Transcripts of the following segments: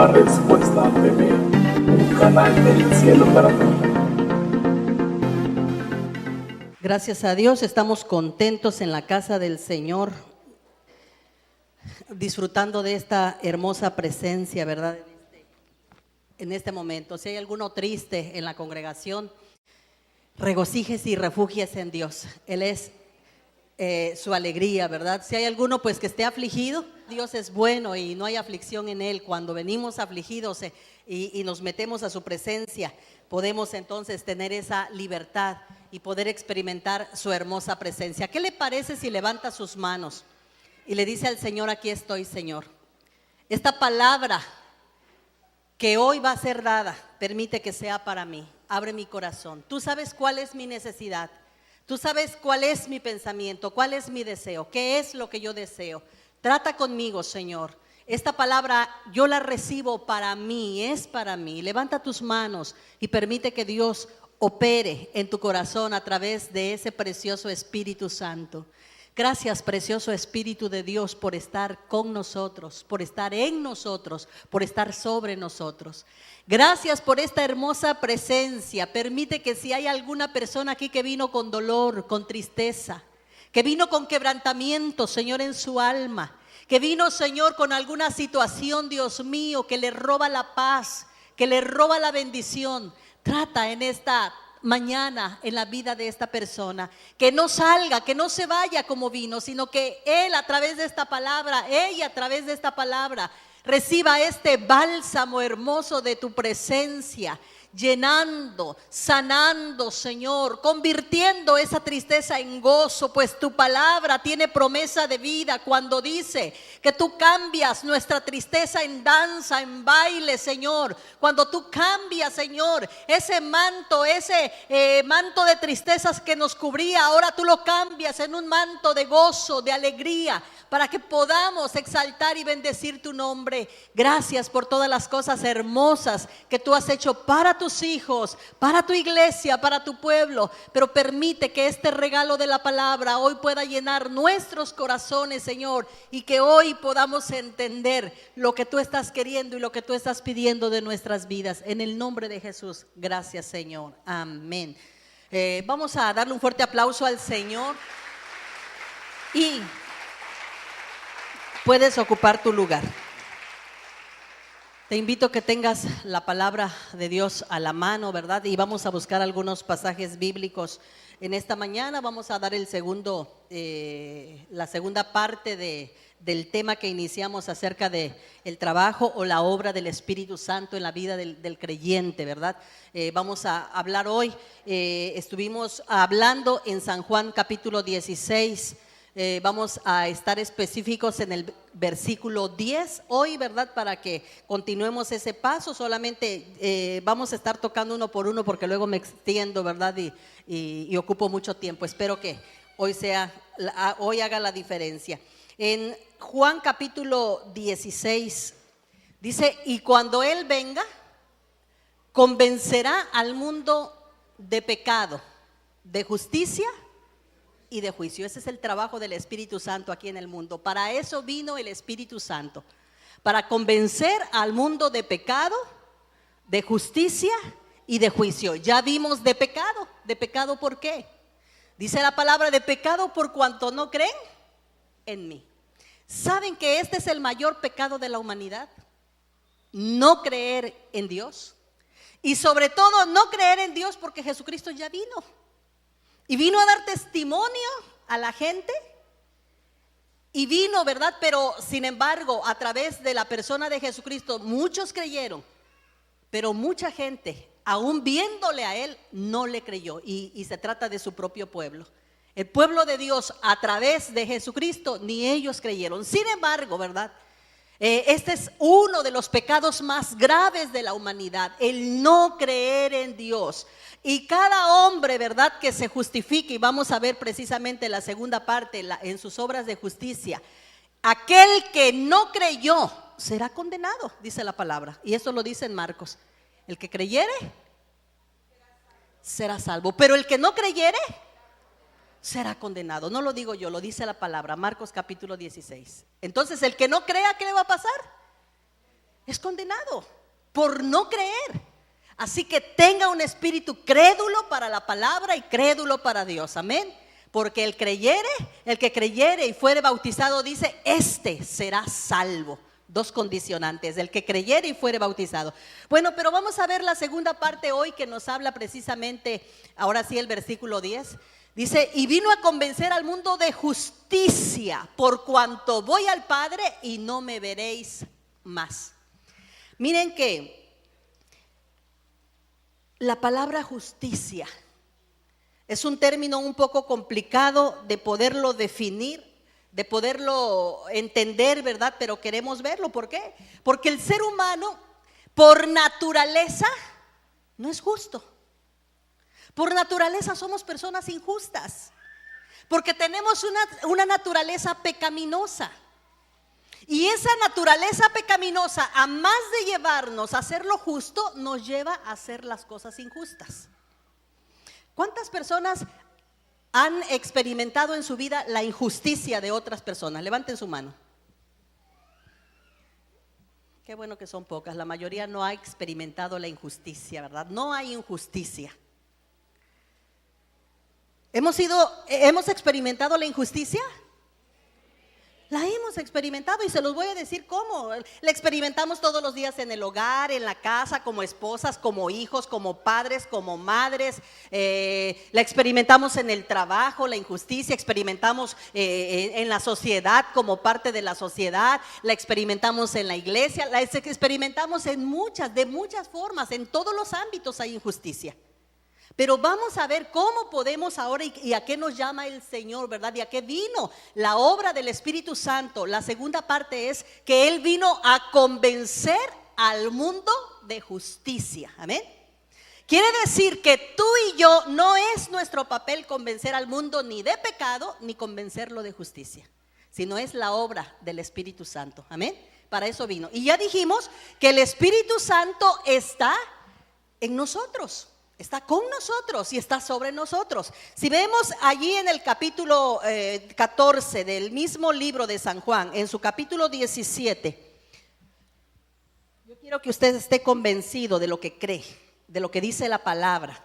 La Respuesta TV, un canal del cielo para ti. Gracias a Dios estamos contentos en la casa del Señor, disfrutando de esta hermosa presencia, ¿verdad? En este momento, si hay alguno triste en la congregación, regocíjese y refúgiese en Dios. Él es su alegría, ¿verdad? Si hay alguno pues que esté afligido, Dios es bueno y no hay aflicción en Él. Cuando venimos afligidos y nos metemos a su presencia, podemos entonces tener esa libertad y poder experimentar su hermosa presencia. ¿Qué le parece si levanta sus manos y le dice al Señor: aquí estoy, Señor? Esta palabra que hoy va a ser dada, permite que sea para mí. Abre mi corazón. Tú sabes cuál es mi necesidad. Tú sabes cuál es mi pensamiento, cuál es mi deseo, qué es lo que yo deseo. Trata conmigo, Señor. Esta palabra yo la recibo para mí, es para mí. Levanta tus manos y permite que Dios opere en tu corazón a través de ese precioso Espíritu Santo. Gracias, precioso Espíritu de Dios, por estar con nosotros, por estar en nosotros, por estar sobre nosotros. Gracias por esta hermosa presencia. Permite que si hay alguna persona aquí que vino con dolor, con tristeza, que vino con quebrantamiento, Señor, en su alma, que vino, Señor, con alguna situación, Dios mío, que le roba la paz, que le roba la bendición, trata en esta mañana en la vida de esta persona, que no salga, que no se vaya como vino, sino que él a través de esta palabra, ella a través de esta palabra, reciba este bálsamo hermoso de tu presencia, llenando, sanando, Señor, convirtiendo esa tristeza en gozo, pues tu palabra tiene promesa de vida cuando dice que tú cambias nuestra tristeza en danza, en baile, Señor. Cuando tú cambias, Señor, ese manto de tristezas que nos cubría, ahora tú lo cambias en un manto de gozo, de alegría, para que podamos exaltar y bendecir tu nombre. Gracias por todas las cosas hermosas que tú has hecho para tus hijos, para tu iglesia, para tu pueblo. Pero permite que este regalo de la palabra hoy pueda llenar nuestros corazones, Señor, y que hoy podamos entender lo que tú estás queriendo y lo que tú estás pidiendo de nuestras vidas. En el nombre de Jesús, gracias, Señor. Amén. Vamos a darle un fuerte aplauso al Señor y puedes ocupar tu lugar. Te invito a que tengas la palabra de Dios a la mano, ¿verdad? Y vamos a buscar algunos pasajes bíblicos. En esta mañana vamos a dar la segunda parte del tema que iniciamos acerca de el trabajo o la obra del Espíritu Santo en la vida del creyente, ¿verdad? Vamos a hablar hoy, estuvimos hablando en San Juan capítulo 16. Vamos a estar específicos en el versículo 10 hoy, ¿verdad? Para que continuemos ese paso. Solamente vamos a estar tocando uno por uno porque luego me extiendo, ¿verdad? Y ocupo mucho tiempo. Espero que hoy haga la diferencia. En Juan capítulo 16 dice: y cuando Él venga, convencerá al mundo de pecado, de justicia y de juicio. Ese es el trabajo del Espíritu Santo aquí en el mundo. Para eso vino el Espíritu Santo, para convencer al mundo de pecado, de justicia y de juicio. Ya vimos de pecado. ¿De pecado por qué? Dice la palabra: de pecado por cuanto no creen en mí. ¿Saben que este es el mayor pecado de la humanidad? No creer en Dios. Y sobre todo no creer en Dios porque Jesucristo ya vino. Y vino a dar testimonio a la gente. Y vino, ¿verdad? Pero sin embargo, a través de la persona de Jesucristo, muchos creyeron. Pero mucha gente, aún viéndole a Él, no le creyó. Y se trata de su propio pueblo. El pueblo de Dios, a través de Jesucristo, ni ellos creyeron. Sin embargo, ¿verdad? Este es uno de los pecados más graves de la humanidad, el no creer en Dios. Y cada hombre, ¿verdad?, que se justifique, y vamos a ver precisamente la segunda parte en sus obras de justicia, aquel que no creyó será condenado, dice la palabra. Y eso lo dice en Marcos: el que creyere será salvo, pero el que no creyere será condenado. No lo digo yo, lo dice la palabra, Marcos capítulo 16. Entonces el que no crea, ¿qué le va a pasar? es condenado por no creer. Así que tenga un espíritu crédulo para la palabra y crédulo para Dios, amén. Porque el que creyere y fuere bautizado, dice, este será salvo. Dos condicionantes, el que creyere y fuere bautizado. Bueno, pero vamos a ver la segunda parte hoy, que nos habla precisamente, ahora sí, el versículo 10. Dice, y vino a convencer al mundo de justicia, por cuanto voy al Padre y no me veréis más. Miren que la palabra justicia es un término un poco complicado de poderlo definir, de poderlo entender, ¿verdad? Pero queremos verlo. ¿Por qué? Porque el ser humano, por naturaleza, no es justo. Por naturaleza somos personas injustas, porque tenemos una naturaleza pecaminosa. Y esa naturaleza pecaminosa, a más de llevarnos a hacer lo justo, nos lleva a hacer las cosas injustas. ¿Cuántas personas han experimentado en su vida la injusticia de otras personas? Levanten su mano. Qué bueno que son pocas. La mayoría no ha experimentado la injusticia, ¿verdad? No hay injusticia. ¿Hemos experimentado la injusticia? La hemos experimentado y se los voy a decir cómo. La experimentamos todos los días en el hogar, en la casa, como esposas, como hijos, como padres, como madres. La experimentamos en el trabajo, la injusticia. Experimentamos en la sociedad, como parte de la sociedad. La experimentamos en la iglesia. La experimentamos de muchas formas. En todos los ámbitos hay injusticia. Pero vamos a ver cómo podemos ahora y a qué nos llama el Señor, ¿verdad? Y a qué vino la obra del Espíritu Santo. La segunda parte es que Él vino a convencer al mundo de justicia. Amén. Quiere decir que tú y yo, no es nuestro papel convencer al mundo ni de pecado ni convencerlo de justicia, sino es la obra del Espíritu Santo. Amén. Para eso vino. Y ya dijimos que el Espíritu Santo está en nosotros. Está con nosotros y está sobre nosotros. Si vemos allí en el capítulo 14 del mismo libro de San Juan, en su capítulo 17, yo quiero que usted esté convencido de lo que cree, de lo que dice la palabra,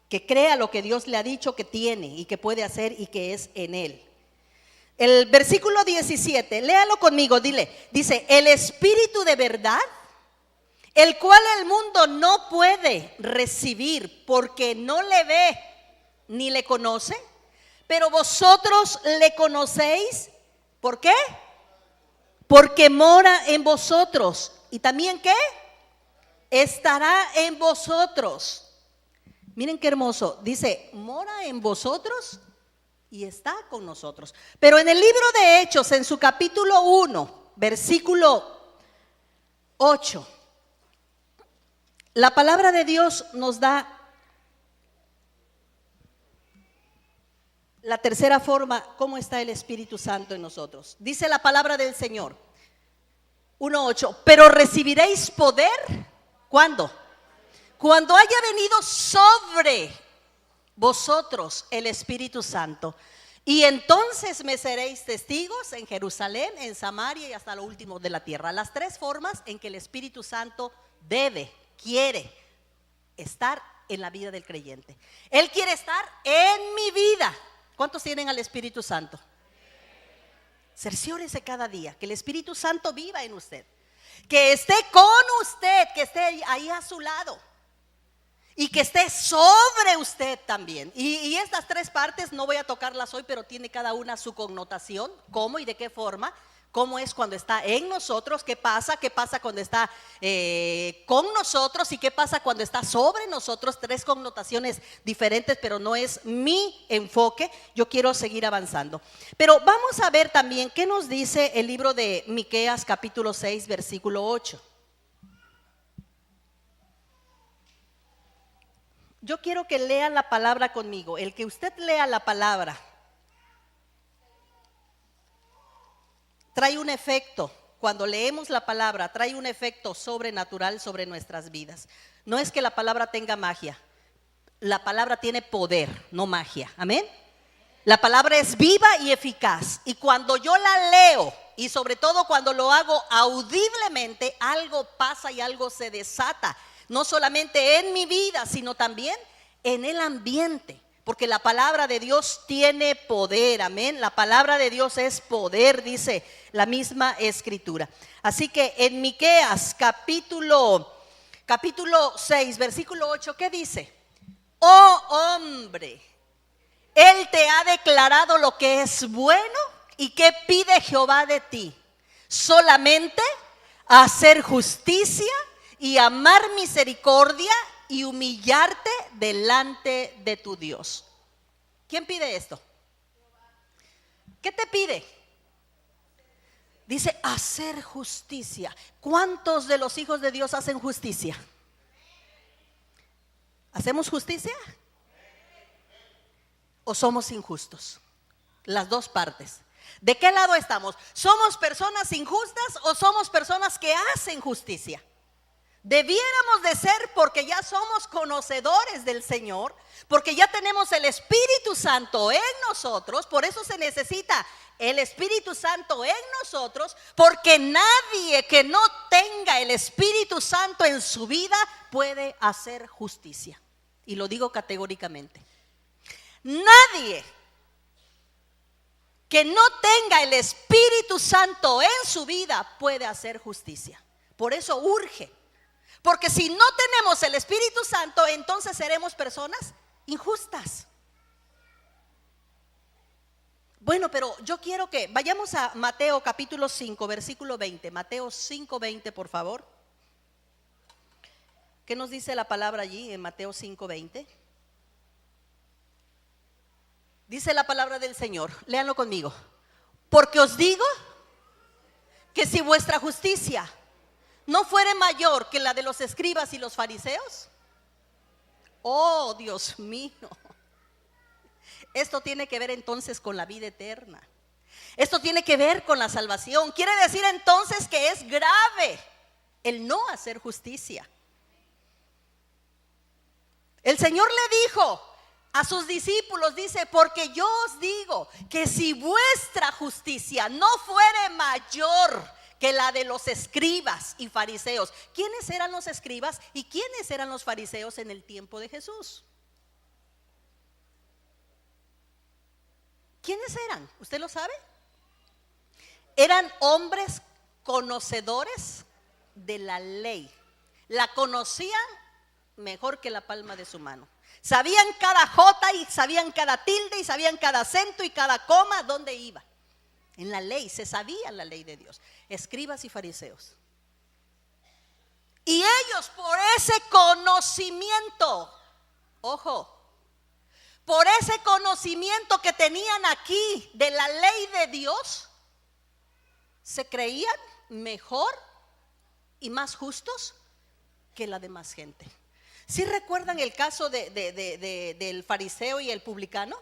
que crea lo que Dios le ha dicho que tiene y que puede hacer y que es en él. El versículo 17, léalo conmigo, dice, el Espíritu de verdad, el cual el mundo no puede recibir porque no le ve ni le conoce, pero vosotros le conocéis. ¿Por qué? Porque mora en vosotros. ¿Y también qué? Estará en vosotros. Miren qué hermoso. Dice, mora en vosotros y está con nosotros. Pero en el libro de Hechos, en su capítulo 1, versículo 8, la palabra de Dios nos da la tercera forma, cómo está el Espíritu Santo en nosotros. Dice la palabra del Señor, 1:8, pero recibiréis poder, ¿cuándo? Cuando haya venido sobre vosotros el Espíritu Santo. Y entonces me seréis testigos en Jerusalén, en Samaria y hasta lo último de la tierra. Las tres formas en que el Espíritu Santo quiere estar en la vida del creyente. Él quiere estar en mi vida. ¿Cuántos tienen al Espíritu Santo? Cerciórense cada día que el Espíritu Santo viva en usted, que esté con usted, que esté ahí a su lado y que esté sobre usted también. Y estas tres partes no voy a tocarlas hoy, pero tiene cada una su connotación, cómo y de qué forma. ¿Cómo es cuando está en nosotros? ¿Qué pasa? ¿Qué pasa cuando está con nosotros? ¿Y qué pasa cuando está sobre nosotros? Tres connotaciones diferentes, pero no es mi enfoque. Yo quiero seguir avanzando. Pero vamos a ver también qué nos dice el libro de Miqueas capítulo 6, versículo 8. Yo quiero que lean la palabra conmigo. El que usted lea la palabra trae un efecto. Cuando leemos la palabra, trae un efecto sobrenatural sobre nuestras vidas. No es que la palabra tenga magia. La palabra tiene poder, no magia. Amén. La palabra es viva y eficaz. Y cuando yo la leo y sobre todo cuando lo hago audiblemente, algo pasa y algo se desata. No solamente en mi vida, sino también en el ambiente. Porque la palabra de Dios tiene poder, amén. La palabra de Dios es poder, dice la misma escritura. Así que en Miqueas capítulo 6, versículo 8, ¿qué dice? Oh hombre, Él te ha declarado lo que es bueno y qué pide Jehová de ti. Solamente hacer justicia y amar misericordia y humillarte delante de tu Dios. ¿Quién pide esto? ¿Qué te pide? Dice hacer justicia. ¿Cuántos de los hijos de Dios hacen justicia? ¿Hacemos justicia? ¿O somos injustos? Las dos partes. ¿De qué lado estamos? ¿Somos personas injustas o somos personas que hacen justicia? Debiéramos de ser, porque ya somos conocedores del Señor, porque ya tenemos el Espíritu Santo en nosotros. Por eso se necesita el Espíritu Santo en nosotros, porque nadie que no tenga el Espíritu Santo en su vida puede hacer justicia. Y lo digo categóricamente. Nadie que no tenga el Espíritu Santo en su vida puede hacer justicia. Por eso urge. Porque si no tenemos el Espíritu Santo, entonces seremos personas injustas. Bueno, pero yo quiero que vayamos a Mateo capítulo 5, versículo 20. Mateo 5, 20, por favor. ¿Qué nos dice la palabra allí en Mateo 5, 20? Dice la palabra del Señor, léanlo conmigo. Porque os digo que si vuestra justicia no fuere mayor que la de los escribas y los fariseos, oh Dios mío, esto tiene que ver entonces con la vida eterna. Esto tiene que ver con la salvación. Quiere decir entonces que es grave el no hacer justicia. El Señor le dijo a sus discípulos, dice, porque yo os digo que si vuestra justicia no fuere mayor que la de los escribas y fariseos. ¿Quiénes eran los escribas y quiénes eran los fariseos en el tiempo de Jesús? ¿Quiénes eran? ¿Usted lo sabe? Eran hombres conocedores de la ley. La conocían mejor que la palma de su mano. Sabían cada jota y sabían cada tilde y sabían cada acento y cada coma dónde iba. En la ley, se sabía la ley de Dios. Escribas y fariseos. Y ellos por ese conocimiento, ojo, por ese conocimiento que tenían aquí de la ley de Dios, se creían mejor y más justos que la demás gente. ¿Sí recuerdan el caso del fariseo y el publicano?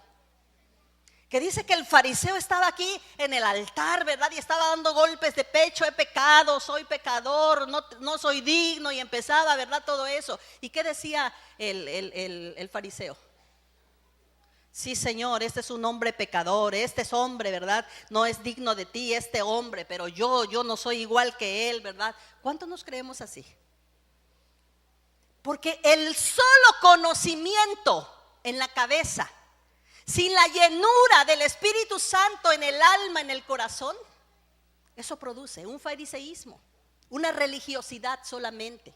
Que dice que el fariseo estaba aquí en el altar, ¿verdad? Y estaba dando golpes de pecho, he pecado, soy pecador, no soy digno. Y empezaba, ¿verdad? Todo eso. ¿Y qué decía el fariseo? Sí, Señor, este es un hombre pecador, este es hombre, ¿verdad? No es digno de ti este hombre, pero yo no soy igual que él, ¿verdad? ¿Cuántos nos creemos así? Porque el solo conocimiento en la cabeza, sin la llenura del Espíritu Santo en el alma, en el corazón, eso produce un fariseísmo, una religiosidad solamente.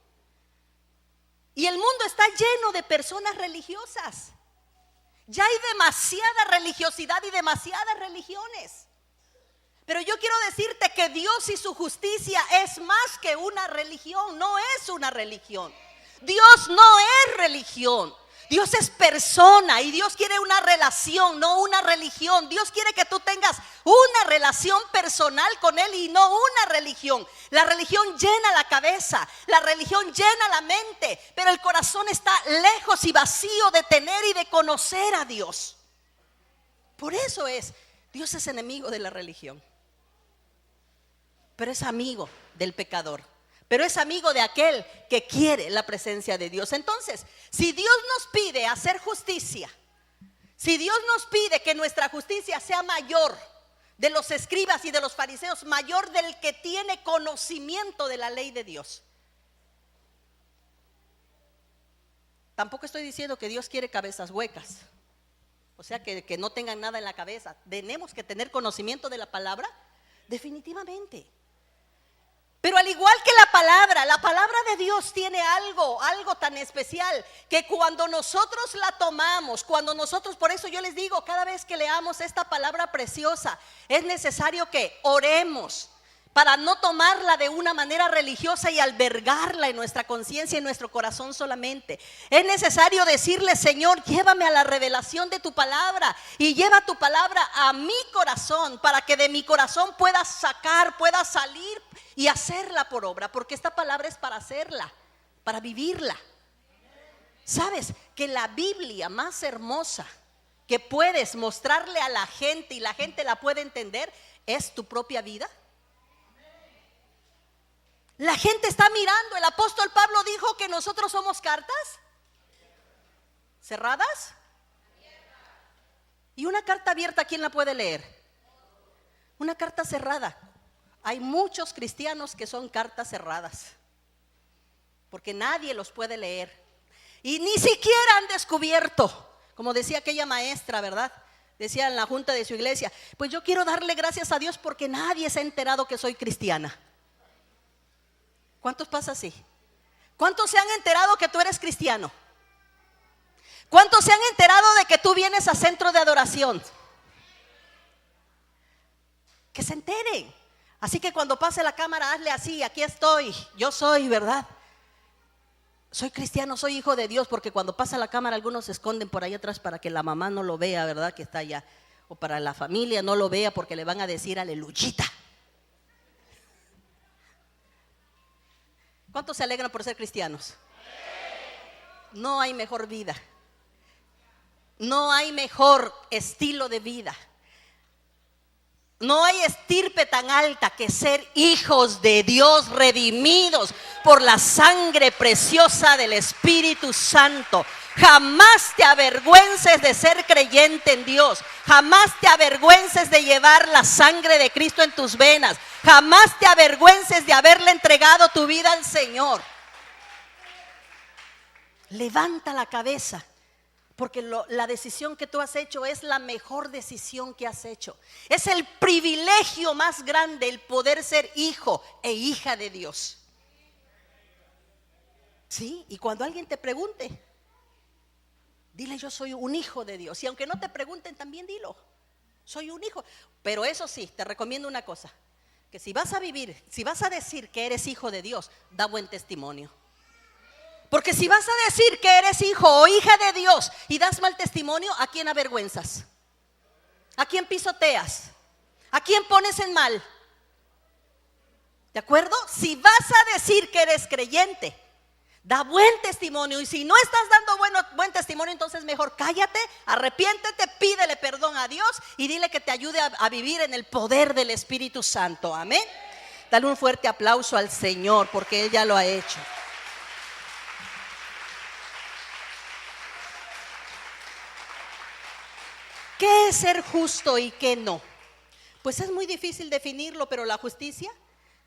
Y el mundo está lleno de personas religiosas. Ya hay demasiada religiosidad y demasiadas religiones. Pero yo quiero decirte que Dios y su justicia es más que una religión, no es una religión. Dios no es religión. Dios es persona y Dios quiere una relación, no una religión. Dios quiere que tú tengas una relación personal con Él y no una religión. La religión llena la cabeza, la religión llena la mente, pero el corazón está lejos y vacío de tener y de conocer a Dios. Por eso Dios es enemigo de la religión, pero es amigo del pecador. Pero es amigo de aquel que quiere la presencia de Dios. Entonces, si Dios nos pide hacer justicia, si Dios nos pide que nuestra justicia sea mayor de los escribas y de los fariseos, mayor del que tiene conocimiento de la ley de Dios. Tampoco estoy diciendo que Dios quiere cabezas huecas, o sea, que no tengan nada en la cabeza. Tenemos que tener conocimiento de la palabra, definitivamente. Pero al igual que la palabra de Dios tiene algo tan especial, que cuando nosotros la tomamos, por eso yo les digo, cada vez que leamos esta palabra preciosa, es necesario que oremos para no tomarla de una manera religiosa y albergarla en nuestra conciencia y en nuestro corazón solamente. Es necesario decirle: Señor, llévame a la revelación de tu palabra y lleva tu palabra a mi corazón, para que de mi corazón pueda salir y hacerla por obra, porque esta palabra es para hacerla, para vivirla. ¿Sabes que la Biblia más hermosa que puedes mostrarle a la gente y la gente la puede entender es tu propia vida? La gente está mirando. El apóstol Pablo dijo que nosotros somos cartas cerradas. Y una carta abierta, ¿quién la puede leer? Una carta cerrada. Hay muchos cristianos que son cartas cerradas, porque nadie los puede leer. Y ni siquiera han descubierto, como decía aquella maestra, ¿verdad? Decía en la junta de su iglesia: pues yo quiero darle gracias a Dios porque nadie se ha enterado que soy cristiana. ¿Cuántos pasa así? ¿Cuántos se han enterado que tú eres cristiano? ¿Cuántos se han enterado de que tú vienes a centro de adoración? Que se enteren. Así que cuando pase la cámara, hazle así: aquí estoy, yo soy, ¿verdad? Soy cristiano, soy hijo de Dios. Porque cuando pasa la cámara, algunos se esconden por ahí atrás para que la mamá no lo vea, ¿verdad? Que está allá. O para la familia no lo vea, porque le van a decir aleluyita. ¿Cuántos se alegran por ser cristianos? No hay mejor vida, no hay mejor estilo de vida, no hay estirpe tan alta que ser hijos de Dios, redimidos por la sangre preciosa del Espíritu Santo. Jamás te avergüences de ser creyente en Dios. Jamás te avergüences de llevar la sangre de Cristo en tus venas. Jamás te avergüences de haberle entregado tu vida al Señor. Levanta la cabeza, porque la decisión que tú has hecho es la mejor decisión que has hecho. Es el privilegio más grande el poder ser hijo e hija de Dios. Sí, y cuando alguien te pregunte, dile: yo soy un hijo de Dios. Y aunque no te pregunten, también dilo: soy un hijo. Pero eso sí, te recomiendo una cosa: que si vas a decir que eres hijo de Dios, da buen testimonio. Porque si vas a decir que eres hijo o hija de Dios y das mal testimonio, ¿a quién avergüenzas? ¿A quién pisoteas? ¿A quién pones en mal? ¿De acuerdo? Si vas a decir que eres creyente, da buen testimonio. Y si no estás dando buen testimonio, entonces mejor cállate, arrepiéntete, pídele perdón a Dios y dile que te ayude a vivir en el poder del Espíritu Santo. Amén. Dale un fuerte aplauso al Señor, porque Él ya lo ha hecho. ¿Qué es ser justo y qué no? Pues es muy difícil definirlo, pero la justicia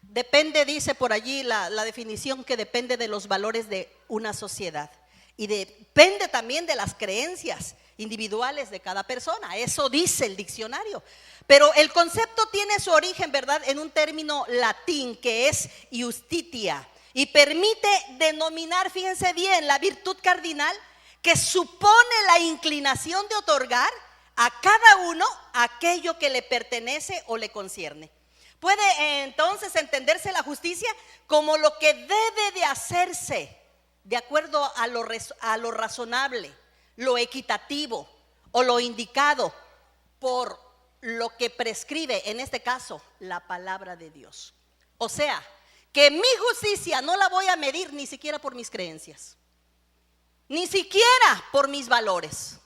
depende, dice por allí la definición, que depende de los valores de una sociedad y depende también de las creencias individuales de cada persona. Eso dice el diccionario. Pero el concepto tiene su origen, ¿verdad?, en un término latín que es iustitia, y permite denominar, fíjense bien, la virtud cardinal que supone la inclinación de otorgar a cada uno aquello que le pertenece o le concierne. Puede entonces entenderse la justicia como lo que debe de hacerse de acuerdo a lo razonable, lo equitativo o lo indicado por lo que prescribe, en este caso, la palabra de Dios. O sea, que mi justicia no la voy a medir ni siquiera por mis creencias, ni siquiera por mis valores,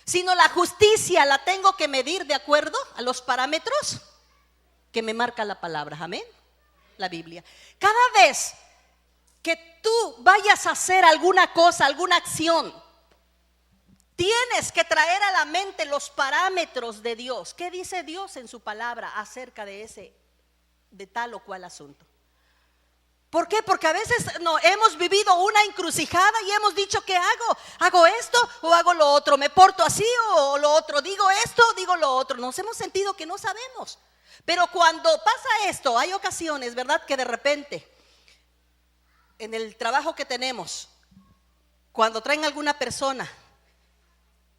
sino la justicia la tengo que medir de acuerdo a los parámetros que me marca la palabra. Amén. La Biblia. Cada vez que tú vayas a hacer alguna cosa, alguna acción Tienes que traer a la mente los parámetros de Dios. ¿Qué dice Dios en su palabra acerca de tal o cual asunto? ¿Por qué? Porque a veces no, hemos vivido una encrucijada y hemos dicho, ¿qué hago? ¿Hago esto o hago lo otro? ¿Me porto así o lo otro? ¿Digo esto o digo lo otro? Nos hemos sentido que no sabemos. Pero cuando pasa esto, hay ocasiones, ¿verdad? Que de repente, en el trabajo que tenemos, cuando traen alguna persona,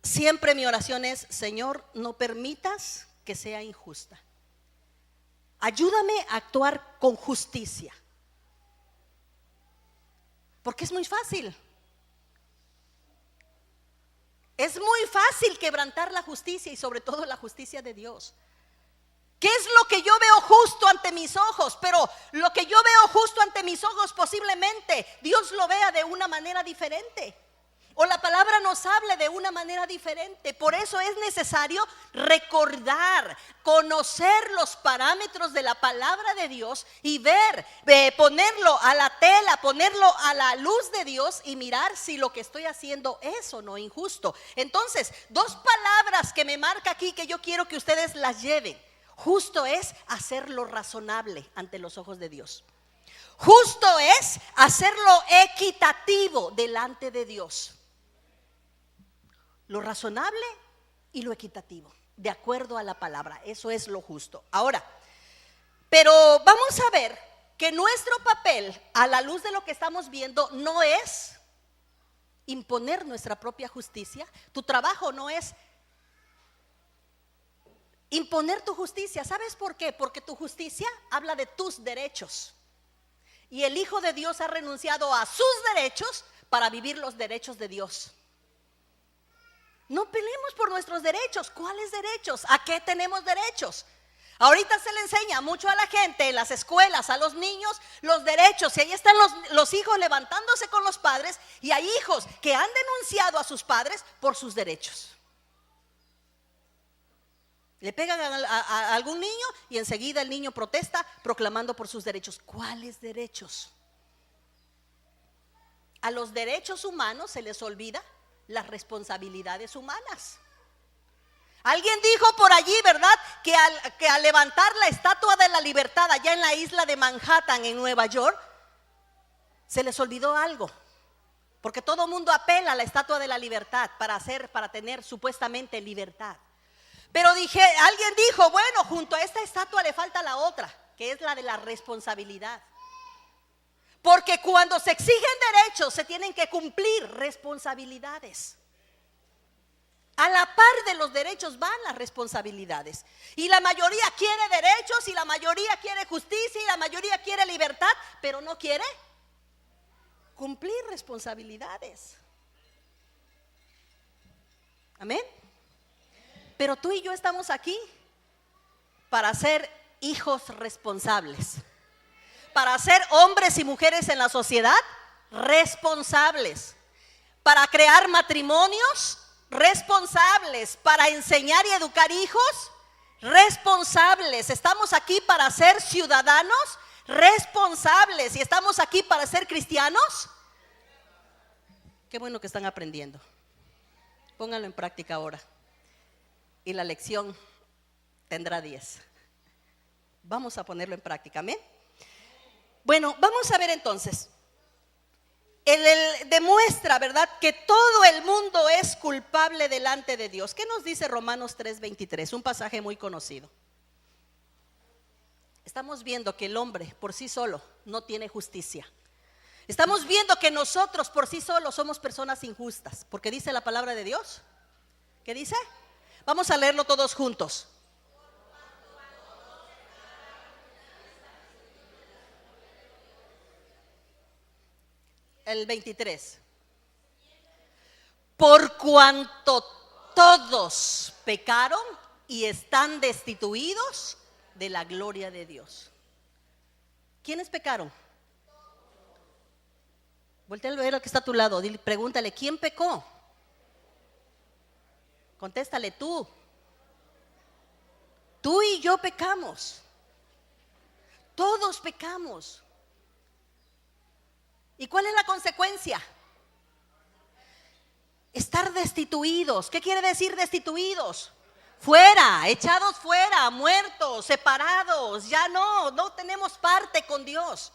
siempre mi oración es: Señor, no permitas que sea injusta. Ayúdame a actuar con justicia. Porque es muy fácil. Es muy fácil quebrantar la justicia y sobre todo la justicia de Dios. ¿Qué es lo que yo veo justo ante mis ojos? Pero lo que yo veo justo ante mis ojos posiblemente Dios lo vea de una manera diferente. O la palabra nos hable de una manera diferente. Por eso es necesario recordar, conocer los parámetros de la palabra de Dios y ver, ponerlo a la tela, ponerlo a la luz de Dios y mirar si lo que estoy haciendo es o no injusto. Entonces, dos palabras que me marca aquí que yo quiero que ustedes las lleven. Justo es hacerlo razonable ante los ojos de Dios. Justo es hacerlo equitativo delante de Dios. Lo razonable y lo equitativo, de acuerdo a la palabra. Eso es lo justo. Ahora, pero vamos a ver que nuestro papel, a la luz de lo que estamos viendo, no es imponer nuestra propia justicia. Tu trabajo no es imponer tu justicia. ¿Sabes por qué? Porque tu justicia habla de tus derechos. Y el Hijo de Dios ha renunciado a sus derechos para vivir los derechos de Dios. No peleemos por nuestros derechos. ¿Cuáles derechos? ¿A qué tenemos derechos? Ahorita se le enseña mucho a la gente en las escuelas, a los niños, los derechos. Y ahí están los hijos levantándose con los padres. Y hay hijos que han denunciado a sus padres por sus derechos. Le pegan a algún niño y enseguida el niño protesta proclamando por sus derechos. ¿Cuáles derechos? A los derechos humanos se les olvida las responsabilidades humanas. Alguien dijo por allí, ¿verdad? Que al levantar la Estatua de la Libertad allá en la isla de Manhattan, en Nueva York, se les olvidó algo. Porque todo mundo apela a la Estatua de la Libertad para tener supuestamente libertad. Pero alguien dijo, bueno, junto a esta estatua le falta la otra, que es la de la responsabilidad. Porque cuando se exigen derechos, se tienen que cumplir responsabilidades. A la par de los derechos van las responsabilidades. Y la mayoría quiere derechos, y la mayoría quiere justicia, y la mayoría quiere libertad, pero no quiere cumplir responsabilidades. Amén. Pero tú y yo estamos aquí para ser hijos responsables, para ser hombres y mujeres en la sociedad responsables, para crear matrimonios responsables, para enseñar y educar hijos responsables. Estamos aquí para ser ciudadanos responsables y estamos aquí para ser cristianos. Qué bueno que están aprendiendo. Pónganlo en práctica ahora y la lección tendrá 10. Vamos a ponerlo en práctica, amén. Bueno, vamos a ver entonces. Él demuestra, ¿verdad?, que todo el mundo es culpable delante de Dios. ¿Qué nos dice Romanos 3:23? Un pasaje muy conocido. Estamos viendo que el hombre por sí solo no tiene justicia. Estamos viendo que nosotros por sí solos somos personas injustas, porque dice la palabra de Dios. ¿Qué dice? Vamos a leerlo todos juntos. El 23. Por cuanto todos pecaron y están destituidos de la gloria de Dios. ¿Quiénes pecaron? Voltea a ver al que está a tu lado, pregúntale, ¿quién pecó? Contéstale, tú. Tú y yo pecamos. Todos pecamos. ¿Y cuál es la consecuencia? estar destituidos. ¿Qué quiere decir destituidos? Fuera, echados fuera, muertos, separados. Ya no tenemos parte con Dios.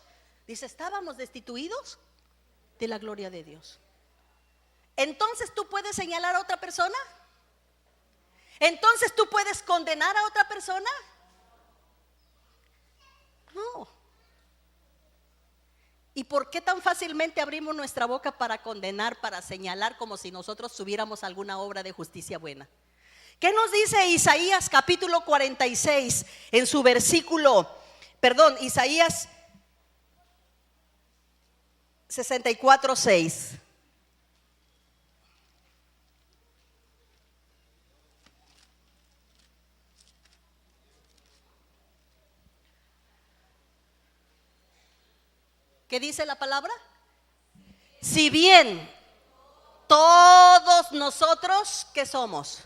Dice, estábamos destituidos de la gloria de Dios. Entonces tú puedes señalar a otra persona. Entonces tú puedes condenar a otra persona. No. ¿Y por qué tan fácilmente abrimos nuestra boca para condenar, para señalar como si nosotros tuviéramos alguna obra de justicia buena? ¿Qué nos dice Isaías capítulo 46 en su versículo, Isaías 64:6? ¿Qué dice la palabra? Si bien todos nosotros, ¿qué somos?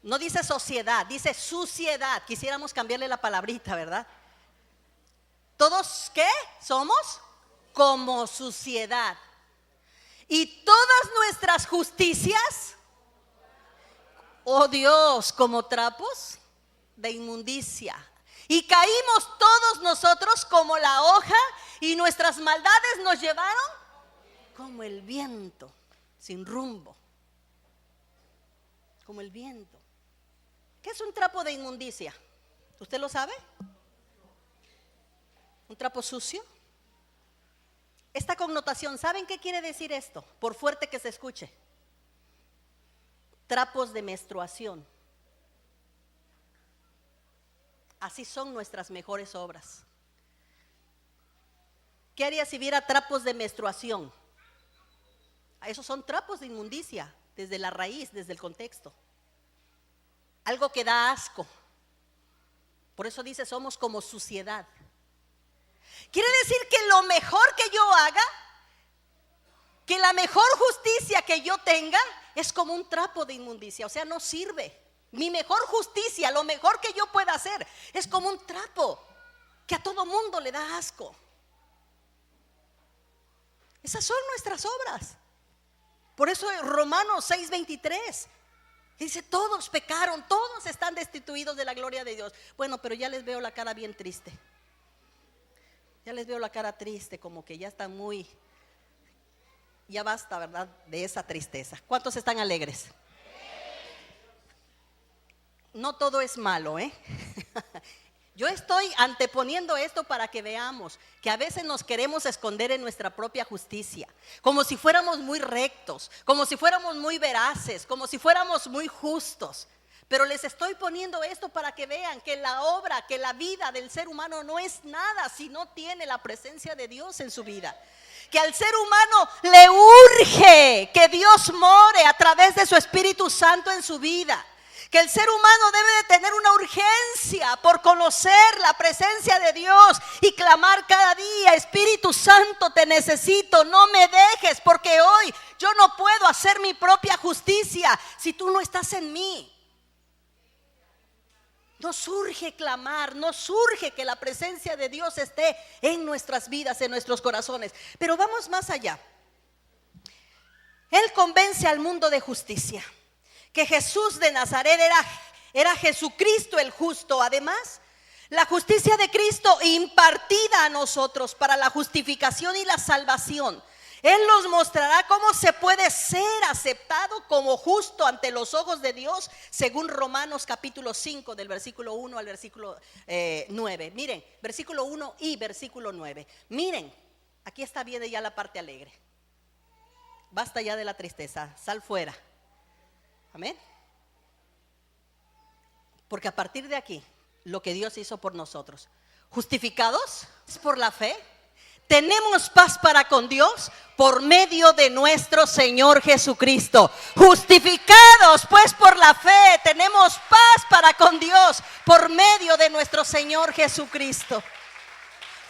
No dice sociedad, dice suciedad. Quisiéramos cambiarle la palabrita, ¿verdad? ¿Todos qué? Somos como suciedad. Y todas nuestras justicias, oh Dios, como trapos de inmundicia. Y caímos todos nosotros como la hoja, y nuestras maldades nos llevaron como el viento, sin rumbo. Como el viento. ¿Qué es un trapo de inmundicia? ¿Usted lo sabe? ¿Un trapo sucio? Esta connotación, ¿saben qué quiere decir esto? Por fuerte que se escuche. Trapos de menstruación. Así son nuestras mejores obras. ¿Qué haría si viera trapos de menstruación? Esos son trapos de inmundicia, desde la raíz, desde el contexto. Algo que da asco. Por eso dice, somos como suciedad. Quiere decir que lo mejor que yo haga, que la mejor justicia que yo tenga, es como un trapo de inmundicia. O sea, no sirve. Mi mejor justicia, lo mejor que yo pueda hacer, es como un trapo que a todo mundo le da asco. Esas son nuestras obras. Por eso Romanos 6:23 dice, todos pecaron, todos están destituidos de la gloria de Dios. Bueno, pero ya les veo la cara bien triste. Ya les veo la cara triste, como que ya están muy, ya basta, ¿verdad?, de esa tristeza. ¿Cuántos están alegres? No todo es malo, ¿eh? Yo estoy anteponiendo esto para que veamos que a veces nos queremos esconder en nuestra propia justicia, como si fuéramos muy rectos, como si fuéramos muy veraces, como si fuéramos muy justos. Pero les estoy poniendo esto para que vean que la obra, que la vida del ser humano no es nada si no tiene la presencia de Dios en su vida. Que al ser humano le urge que Dios more a través de su Espíritu Santo en su vida. Que el ser humano debe de tener una urgencia por conocer la presencia de Dios y clamar cada día, Espíritu Santo, te necesito, no me dejes, porque hoy yo no puedo hacer mi propia justicia si tú no estás en mí. Nos urge clamar, nos urge que la presencia de Dios esté en nuestras vidas, en nuestros corazones. Pero vamos más allá. Él convence al mundo de justicia, que Jesús de Nazaret era Jesucristo el justo. Además, la justicia de Cristo impartida a nosotros para la justificación y la salvación. Él nos mostrará cómo se puede ser aceptado como justo ante los ojos de Dios, según Romanos capítulo 5, del versículo 1 al versículo 9. Miren, versículo 1 y versículo 9. Miren, aquí está bien ya la parte alegre. Basta ya de la tristeza, sal fuera. Amén. Porque a partir de aquí, lo que Dios hizo por nosotros, justificados por la fe, tenemos paz para con Dios por medio de nuestro Señor Jesucristo. Justificados pues por la fe, tenemos paz para con Dios por medio de nuestro Señor Jesucristo.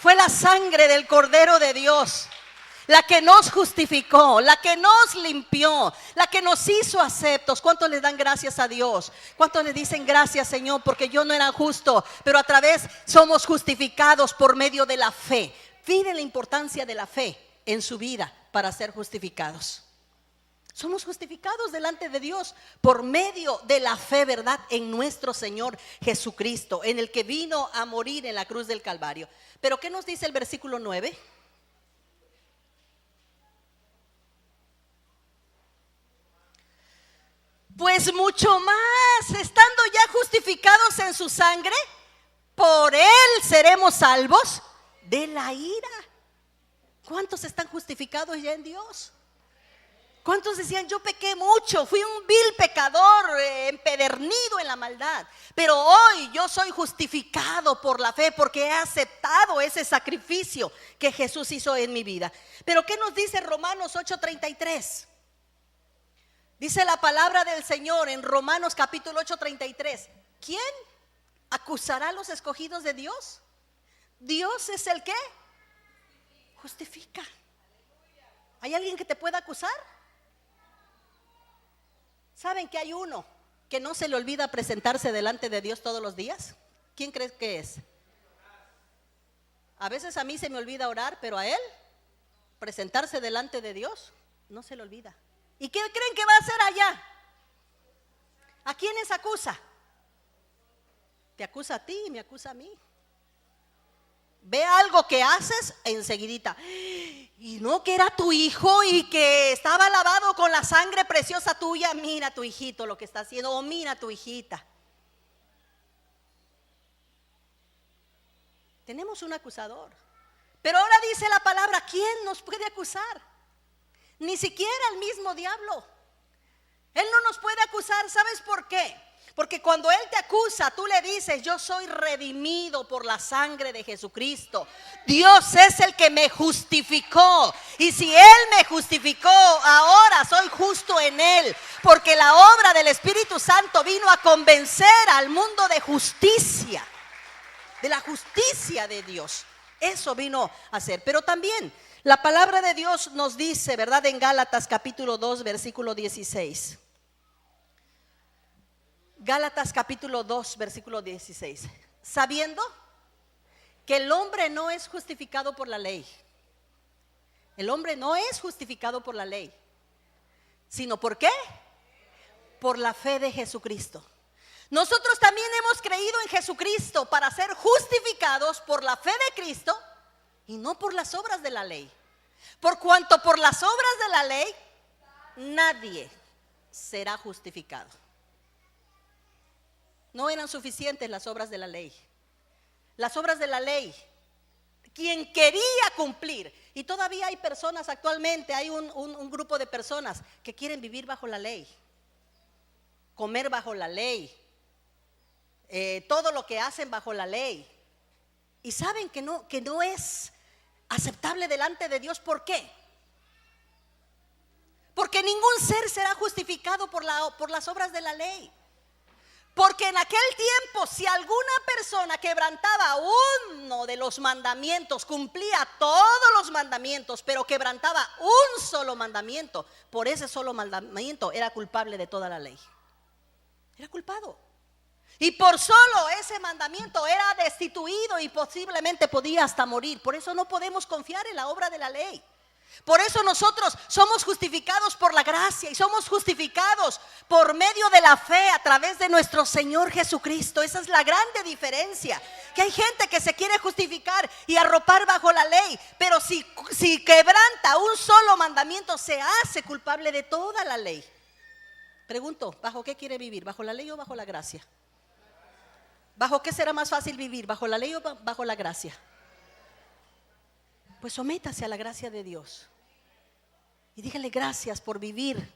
Fue la sangre del Cordero de Dios la que nos justificó, la que nos limpió, la que nos hizo aceptos. ¿Cuántos le dan gracias a Dios? ¿Cuántos le dicen gracias, Señor, porque yo no era justo, pero a través somos justificados por medio de la fe? Miren la importancia de la fe en su vida para ser justificados. Somos justificados delante de Dios por medio de la fe, ¿verdad? En nuestro Señor Jesucristo, en el que vino a morir en la cruz del Calvario. Pero ¿qué nos dice el versículo 9? Pues mucho más, estando ya justificados en su sangre, por él seremos salvos de la ira. ¿Cuántos están justificados ya en Dios? ¿Cuántos decían, yo pequé mucho, fui un vil pecador, empedernido en la maldad? Pero hoy yo soy justificado por la fe, porque he aceptado ese sacrificio que Jesús hizo en mi vida. Pero ¿qué nos dice Romanos 8:33? Dice la palabra del Señor en Romanos capítulo 8:33. ¿Quién acusará a los escogidos de Dios? Dios es el que justifica. ¿Hay alguien que te pueda acusar? ¿Saben que hay uno que no se le olvida presentarse delante de Dios todos los días? ¿Quién crees que es? A veces a mí se me olvida orar, pero a él presentarse delante de Dios no se le olvida. ¿Y qué creen que va a hacer allá? ¿A quiénes acusa? Te acusa a ti y me acusa a mí. Ve algo que haces enseguidita. Y no que era tu hijo y que estaba lavado con la sangre preciosa tuya. Mira tu hijito lo que está haciendo, o mira tu hijita. Tenemos un acusador. Pero ahora dice la palabra, ¿quién nos puede acusar? Ni siquiera el mismo diablo. Él no nos puede acusar. ¿Sabes por qué? Porque cuando Él te acusa, tú le dices, yo soy redimido por la sangre de Jesucristo. Dios es el que me justificó. Y si Él me justificó, ahora soy justo en Él. Porque la obra del Espíritu Santo vino a convencer al mundo de justicia. De la justicia de Dios. Eso vino a hacer. Pero también la palabra de Dios nos dice, ¿verdad? En Gálatas capítulo 2, versículo 16. Gálatas capítulo 2, versículo 16. Sabiendo que el hombre no es justificado por la ley. El hombre no es justificado por la ley. ¿Sino por qué? Por la fe de Jesucristo. Nosotros también hemos creído en Jesucristo para ser justificados por la fe de Cristo y no por las obras de la ley. Por cuanto por las obras de la ley nadie será justificado. No eran suficientes las obras de la ley. Las obras de la ley, quien quería cumplir, y todavía hay personas actualmente, hay un grupo de personas que quieren vivir bajo la ley, comer bajo la ley, todo lo que hacen bajo la ley, y saben que no es aceptable delante de Dios. ¿Por qué? Porque ningún ser será justificado por las obras de la ley. Porque en aquel tiempo, si alguna persona quebrantaba uno de los mandamientos, cumplía todos los mandamientos, pero quebrantaba un solo mandamiento, por ese solo mandamiento era culpable de toda la ley. Era culpado. Y por solo ese mandamiento era destituido y posiblemente podía hasta morir. Por eso no podemos confiar en la obra de la ley. Por eso nosotros somos justificados por la gracia y somos justificados por medio de la fe a través de nuestro Señor Jesucristo. Esa es la grande diferencia. Que hay gente que se quiere justificar y arropar bajo la ley, pero si quebranta un solo mandamiento, se hace culpable de toda la ley. Pregunto, ¿bajo qué quiere vivir? ¿Bajo la ley o bajo la gracia? ¿Bajo qué será más fácil vivir? ¿Bajo la ley o bajo la gracia? Pues sométase a la gracia de Dios y dígale gracias por vivir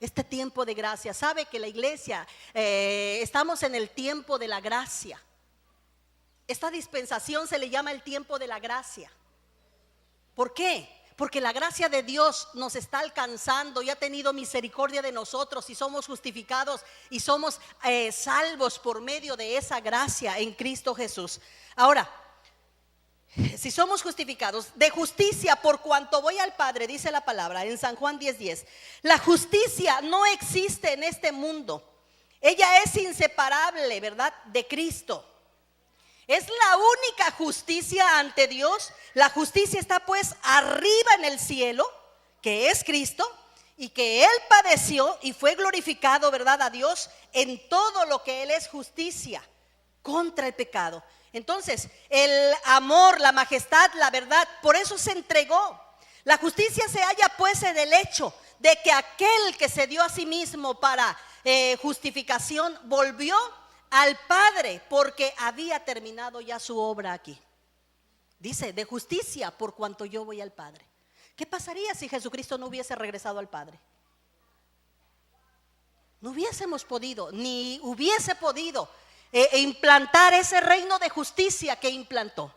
este tiempo de gracia. Sabe que la iglesia, estamos en el tiempo de la gracia. Esta dispensación se le llama el tiempo de la gracia. ¿Por qué? Porque la gracia de Dios nos está alcanzando y ha tenido misericordia de nosotros y somos justificados y somos salvos por medio de esa gracia en Cristo Jesús. Ahora, si somos justificados de justicia por cuanto voy al Padre, dice la palabra en San Juan 10:10. La justicia no existe en este mundo. Ella es inseparable, ¿verdad?, de Cristo. Es la única justicia ante Dios. La justicia está pues arriba en el cielo, que es Cristo, y que Él padeció y fue glorificado, ¿verdad?, a Dios en todo lo que Él es justicia contra el pecado. Entonces, el amor, la majestad, la verdad, por eso se entregó. La justicia se halla pues en el hecho de que aquel que se dio a sí mismo para justificación volvió al Padre porque había terminado ya su obra aquí. Dice, de justicia por cuanto yo voy al Padre. ¿Qué pasaría si Jesucristo no hubiese regresado al Padre? No hubiésemos podido, ni hubiese podido implantar ese reino de justicia que implantó.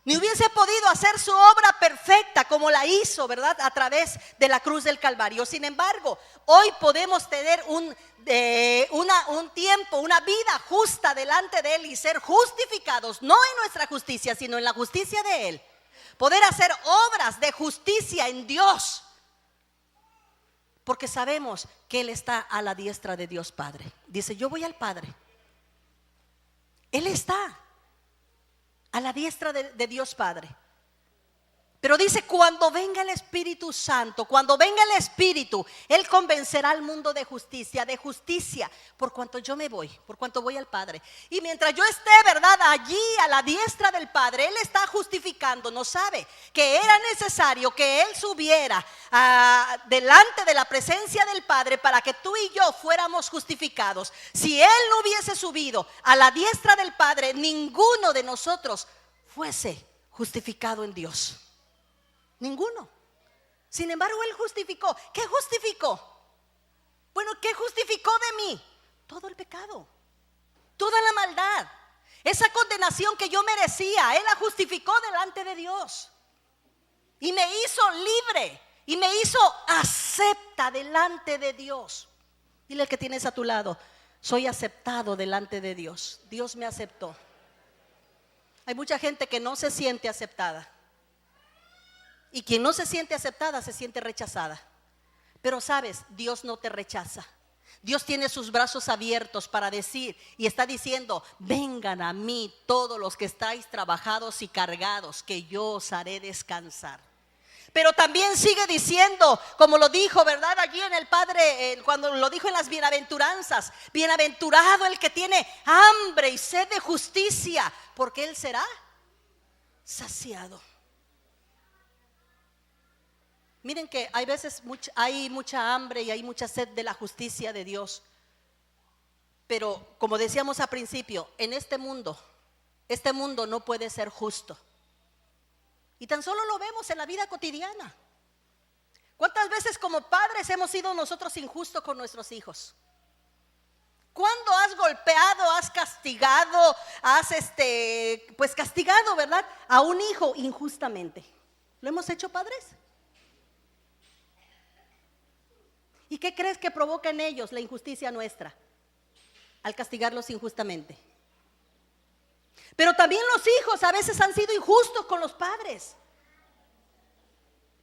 Ni hubiese podido hacer su obra perfecta como la hizo, ¿verdad?, a través de la cruz del Calvario. Sin embargo, hoy podemos tener un tiempo, una vida justa delante de Él y ser justificados, no en nuestra justicia, sino en la justicia de Él. Poder hacer obras de justicia en Dios, porque sabemos que Él está a la diestra de Dios Padre. Dice, yo voy al Padre. Él está a la diestra de Dios Padre. Pero dice, cuando venga el Espíritu Santo, cuando venga el Espíritu, Él convencerá al mundo de justicia, por cuanto yo me voy, por cuanto voy al Padre. Y mientras yo esté, ¿verdad?, allí a la diestra del Padre, Él está justificando. No sabe que era necesario que Él subiera delante de la presencia del Padre para que tú y yo fuéramos justificados. Si Él no hubiese subido a la diestra del Padre, ninguno de nosotros fuese justificado en Dios. Ninguno. Sin embargo, Él justificó. ¿Qué justificó? Bueno, ¿qué justificó de mí? Todo el pecado, toda la maldad, esa condenación que yo merecía. Él la justificó delante de Dios y me hizo libre y me hizo acepta delante de Dios. Dile al que tienes a tu lado, soy aceptado delante de Dios. Dios me aceptó. Hay mucha gente que no se siente aceptada. Y quien no se siente aceptada se siente rechazada. Pero sabes, Dios no te rechaza. Dios tiene sus brazos abiertos para decir, y está diciendo, vengan a mí todos los que estáis trabajados y cargados, que yo os haré descansar. Pero también sigue diciendo, como lo dijo, ¿verdad?, allí en el Padre, cuando lo dijo en las bienaventuranzas, bienaventurado el que tiene hambre y sed de justicia, porque él será saciado. Miren que hay veces hay mucha hambre y hay mucha sed de la justicia de Dios. Pero como decíamos al principio, en este mundo no puede ser justo. Y tan solo lo vemos en la vida cotidiana. ¿Cuántas veces como padres hemos sido nosotros injustos con nuestros hijos? ¿Cuándo has golpeado, has castigado, pues castigado, ¿verdad?, a un hijo injustamente? ¿Lo hemos hecho, padres? ¿Y qué crees que provoca en ellos la injusticia nuestra al castigarlos injustamente? Pero también los hijos a veces han sido injustos con los padres,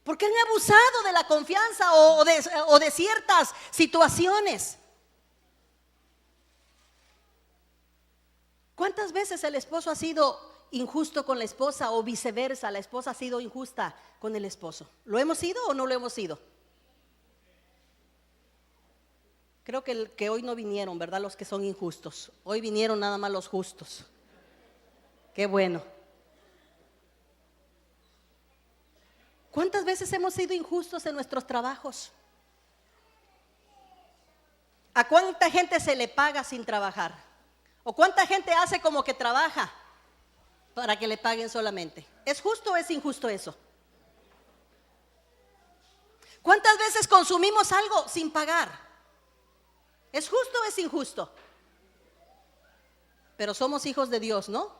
porque han abusado de la confianza o de ciertas situaciones. ¿Cuántas veces el esposo ha sido injusto con la esposa o viceversa, la esposa ha sido injusta con el esposo? ¿Lo hemos sido o no lo hemos sido? Creo que hoy no vinieron, ¿verdad?, los que son injustos. Hoy vinieron nada más los justos. Qué bueno. ¿Cuántas veces hemos sido injustos en nuestros trabajos? ¿A cuánta gente se le paga sin trabajar? ¿O cuánta gente hace como que trabaja para que le paguen solamente? ¿Es justo o es injusto eso? ¿Cuántas veces consumimos algo sin pagar? ¿Es justo o es injusto? Pero somos hijos de Dios, ¿no?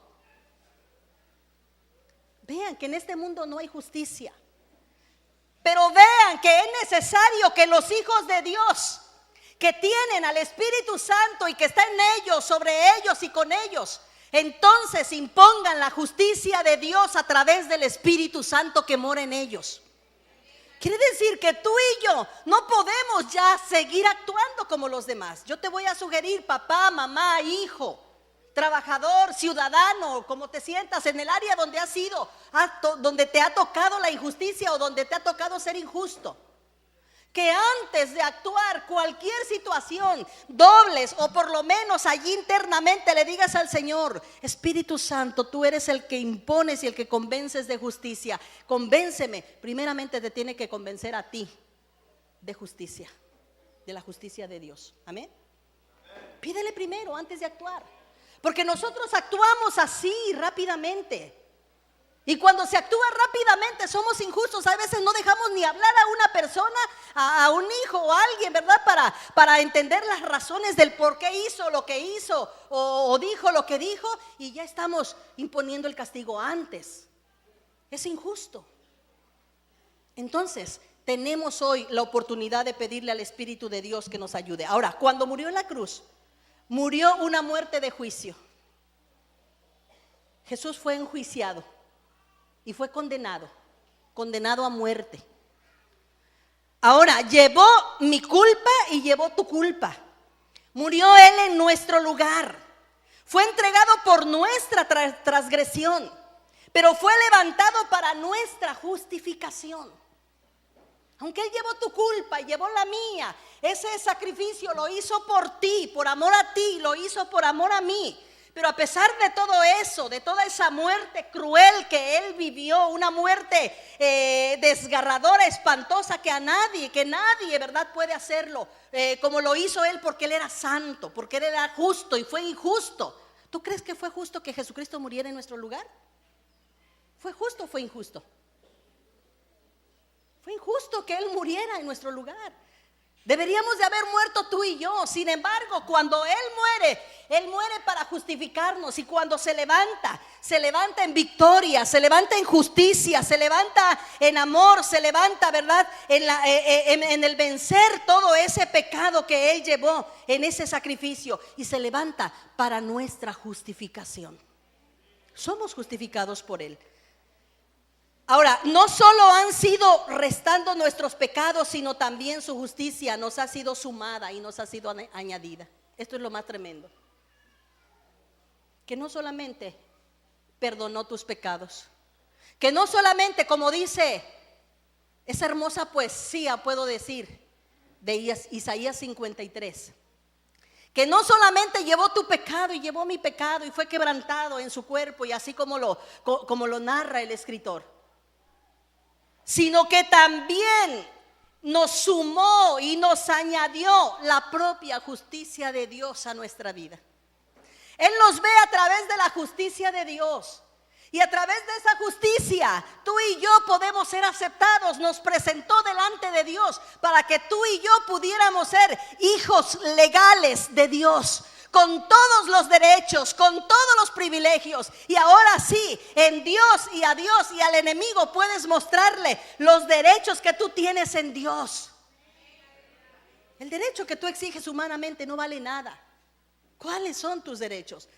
Vean que en este mundo no hay justicia. Pero vean que es necesario que los hijos de Dios, que tienen al Espíritu Santo y que está en ellos, sobre ellos y con ellos, entonces impongan la justicia de Dios a través del Espíritu Santo que mora en ellos. Quiere decir que tú y yo no podemos ya seguir actuando como los demás. Yo te voy a sugerir, papá, mamá, hijo, trabajador, ciudadano, como te sientas en el área donde has sido, donde te ha tocado la injusticia o donde te ha tocado ser injusto. que antes de actuar cualquier situación, dobles o por lo menos allí internamente le digas al Señor: Espíritu Santo, tú eres el que impones y el que convences de justicia, convénceme. Primeramente te tiene que convencer a ti de justicia, de la justicia de Dios. Amén. Pídele primero antes de actuar, porque nosotros actuamos así rápidamente. Y cuando se actúa rápidamente somos injustos. A veces no dejamos ni hablar a una persona, a un hijo o a alguien, ¿verdad? Para entender las razones del por qué hizo lo que hizo o dijo lo que dijo, y ya estamos imponiendo el castigo antes. Es injusto. Entonces tenemos hoy la oportunidad de pedirle al Espíritu de Dios que nos ayude. Ahora, cuando murió en la cruz, murió una muerte de juicio. Jesús fue enjuiciado y fue condenado a muerte. Ahora, llevó mi culpa y llevó tu culpa. Murió Él en nuestro lugar. Fue entregado por nuestra transgresión, pero fue levantado para nuestra justificación. Aunque Él llevó tu culpa y llevó la mía, ese sacrificio lo hizo por ti, por amor a ti, lo hizo por amor a mí. Pero a pesar de todo eso, de toda esa muerte cruel que Él vivió, una muerte desgarradora, espantosa, que nadie, ¿verdad?, puede hacerlo como lo hizo Él, porque Él era santo, porque Él era justo y fue injusto. ¿Tú crees que fue justo que Jesucristo muriera en nuestro lugar? ¿Fue justo o fue injusto? Fue injusto que Él muriera en nuestro lugar. Deberíamos de haber muerto tú y yo. Sin embargo, cuando Él muere para justificarnos. Y cuando se levanta en victoria, se levanta en justicia, se levanta en amor, se levanta, ¿verdad?, en el vencer todo ese pecado que Él llevó en ese sacrificio. Y se levanta para nuestra justificación. Somos justificados por Él. Ahora, no solo han sido restando nuestros pecados, sino también su justicia nos ha sido sumada y nos ha sido añadida. Esto es lo más tremendo. Que no solamente perdonó tus pecados, que no solamente, como dice esa hermosa poesía, puedo decir, de Isaías 53, que no solamente llevó tu pecado y llevó mi pecado y fue quebrantado en su cuerpo, y así como lo narra el escritor, sino que también nos sumó y nos añadió la propia justicia de Dios a nuestra vida. Él nos ve a través de la justicia de Dios, y a través de esa justicia tú y yo podemos ser aceptados. Nos presentó delante de Dios para que tú y yo pudiéramos ser hijos legales de Dios, con todos los derechos, con todos los privilegios. Y ahora sí, en Dios y a Dios y al enemigo puedes mostrarle los derechos que tú tienes en Dios. El derecho que tú exiges humanamente no vale nada. ¿Cuáles son tus derechos?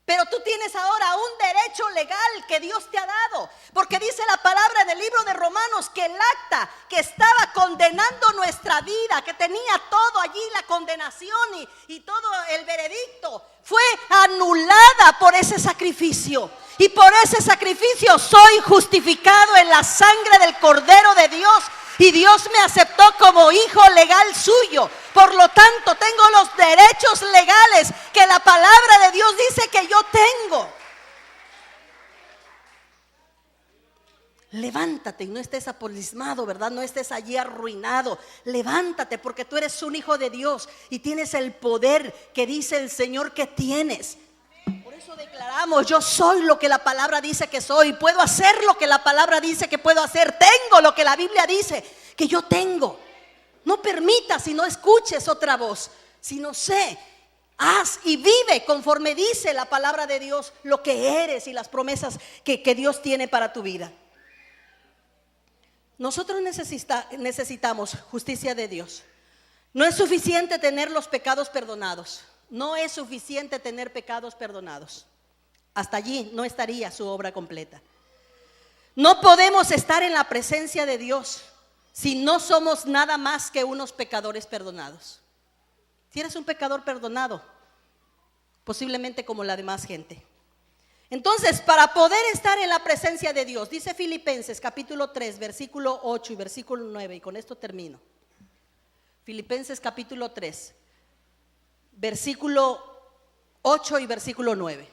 Pero tú tienes ahora un derecho legal que Dios te ha dado, porque dice la palabra en el libro de Romanos que el acta que estaba condenando nuestra vida, que tenía todo allí, la condenación y todo el veredicto, fue anulada por ese sacrificio. Y por ese sacrificio soy justificado en la sangre del Cordero de Dios, y Dios me aceptó como hijo legal suyo. Por lo tanto, tengo los derechos legales que la palabra de Dios dice que yo tengo. Levántate y no estés apolismado, ¿verdad? No estés allí arruinado. Levántate, porque tú eres un hijo de Dios y tienes el poder que dice el Señor que tienes. Por eso declaramos: yo soy lo que la palabra dice que soy. Puedo hacer lo que la palabra dice que puedo hacer. Tengo lo que la Biblia dice que yo tengo. No permitas y no escuches otra voz, sino sé, haz y vive conforme dice la palabra de Dios, lo que eres y las promesas que Dios tiene para tu vida. Nosotros necesitamos justicia de Dios. No es suficiente tener los pecados perdonados. No es suficiente tener pecados perdonados. Hasta allí no estaría su obra completa. No podemos estar en la presencia de Dios si no somos nada más que unos pecadores perdonados. Si eres un pecador perdonado, posiblemente como la demás gente. Entonces, para poder estar en la presencia de Dios, dice Filipenses capítulo 3, versículo 8 y versículo 9, y con esto termino. Filipenses capítulo 3, versículo 8 y versículo 9.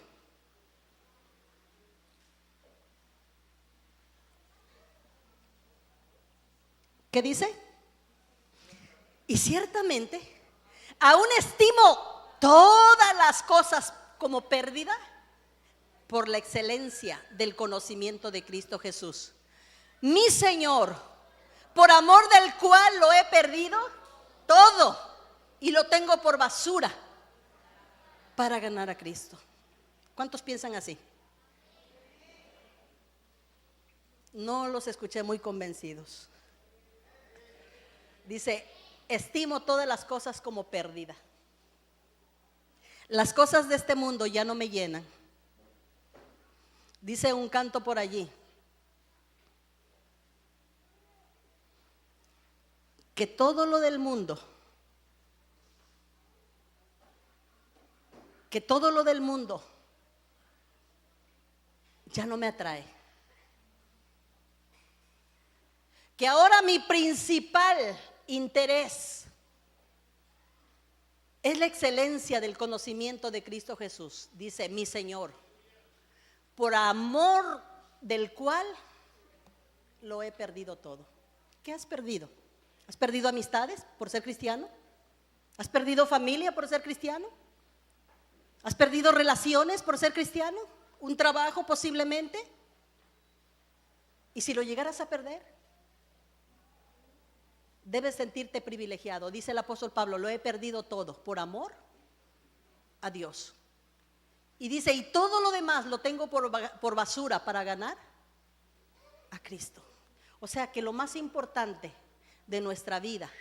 ¿Qué dice? Y ciertamente, aún estimo todas las cosas como pérdida por la excelencia del conocimiento de Cristo Jesús, mi Señor, por amor del cual lo he perdido todo y lo tengo por basura para ganar a Cristo. ¿Cuántos piensan así? No los escuché muy convencidos. Dice, estimo todas las cosas como pérdida. Las cosas de este mundo ya no me llenan. Dice un canto por allí, que todo lo del mundo, ya no me atrae. Que ahora mi principal interés es la excelencia del conocimiento de Cristo Jesús. Dice, mi Señor, por amor del cual lo he perdido todo. ¿Qué has perdido? ¿Has perdido amistades por ser cristiano? ¿Has perdido familia por ser cristiano? ¿Has perdido relaciones por ser cristiano? ¿Un trabajo posiblemente? ¿Y si lo llegaras a perder? Debes sentirte privilegiado. Dice el apóstol Pablo, lo he perdido todo por amor a Dios. Y dice, y todo lo demás lo tengo por basura para ganar a Cristo. O sea que lo más importante de nuestra vida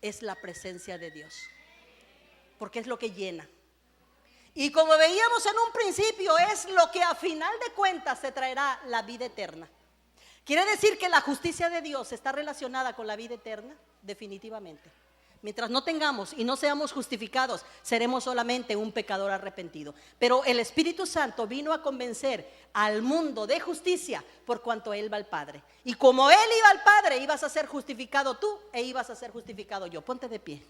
es la presencia de Dios, porque es lo que llena. Y como veíamos en un principio, es lo que a final de cuentas te traerá la vida eterna. ¿Quiere decir que la justicia de Dios está relacionada con la vida eterna? Definitivamente. Mientras no tengamos y no seamos justificados, seremos solamente un pecador arrepentido. Pero el Espíritu Santo vino a convencer al mundo de justicia por cuanto Él va al Padre. Y como Él iba al Padre, ibas a ser justificado tú e ibas a ser justificado yo. Ponte de pie.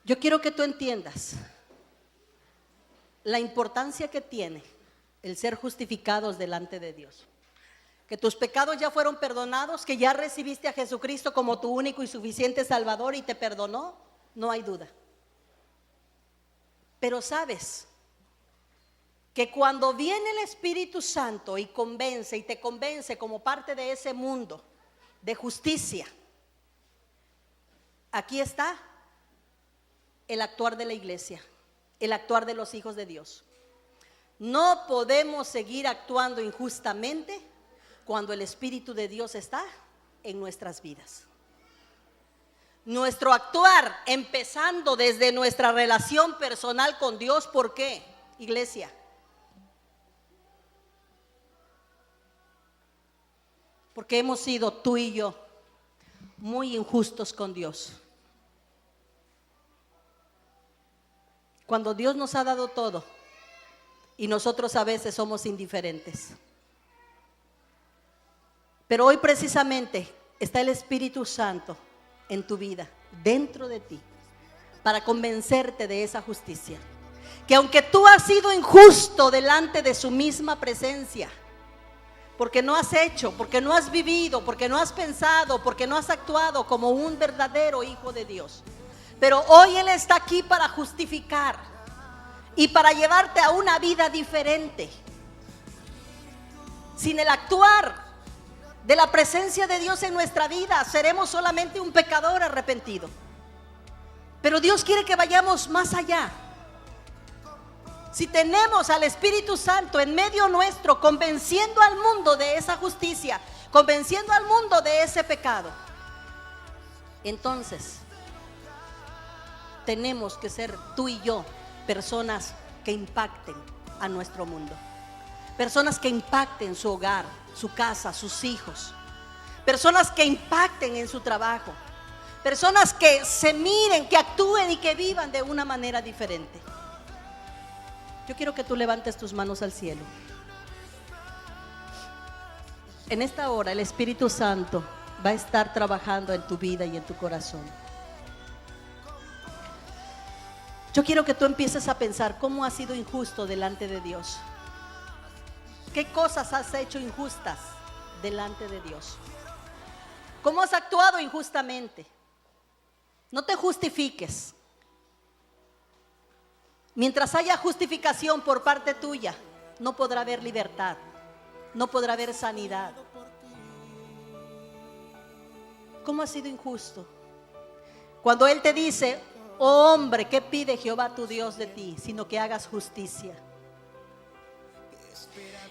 Yo quiero que tú entiendas la importancia que tiene el ser justificados delante de Dios. Que tus pecados ya fueron perdonados, que ya recibiste a Jesucristo como tu único y suficiente Salvador y te perdonó, no hay duda. Pero sabes que cuando viene el Espíritu Santo y convence y te convence como parte de ese mundo de justicia, aquí está el actuar de la iglesia, el actuar de los hijos de Dios. No podemos seguir actuando injustamente cuando el Espíritu de Dios está en nuestras vidas. Nuestro actuar, empezando desde nuestra relación personal con Dios. ¿Por qué, iglesia? Porque hemos sido tú y yo muy injustos con Dios. Cuando Dios nos ha dado todo y nosotros a veces somos indiferentes. Pero hoy precisamente está el Espíritu Santo en tu vida, dentro de ti, para convencerte de esa justicia. Que aunque tú has sido injusto delante de su misma presencia, porque no has hecho, porque no has vivido, porque no has pensado, porque no has actuado como un verdadero hijo de Dios, pero hoy Él está aquí para justificar y para llevarte a una vida diferente. Sin el actuar de la presencia de Dios en nuestra vida, seremos solamente un pecador arrepentido. Pero Dios quiere que vayamos más allá. Si tenemos al Espíritu Santo en medio nuestro, convenciendo al mundo de esa justicia, convenciendo al mundo de ese pecado, entonces tenemos que ser tú y yo personas que impacten a nuestro mundo, personas que impacten su hogar, su casa, sus hijos, personas que impacten en su trabajo, personas que se miren, que actúen y que vivan de una manera diferente. Yo quiero que tú levantes tus manos al cielo. En esta hora el Espíritu Santo va a estar trabajando en tu vida y en tu corazón. Yo quiero que tú empieces a pensar cómo has sido injusto delante de Dios. ¿Qué cosas has hecho injustas delante de Dios? ¿Cómo has actuado injustamente? No te justifiques. Mientras haya justificación por parte tuya, no podrá haber libertad, no podrá haber sanidad. ¿Cómo has sido injusto? Cuando Él te dice: oh hombre, ¿qué pide Jehová tu Dios de ti? Sino que hagas justicia.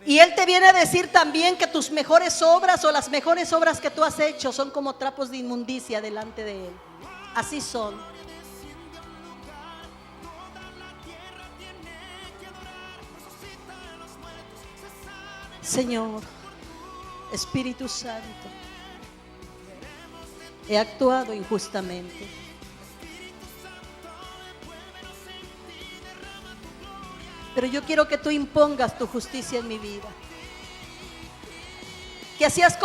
Y Él te viene a decir también que tus mejores obras o las mejores obras que tú has hecho son como trapos de inmundicia delante de Él. Así son. Señor, Espíritu Santo, he actuado injustamente. Pero yo quiero que tú impongas tu justicia en mi vida. Que así es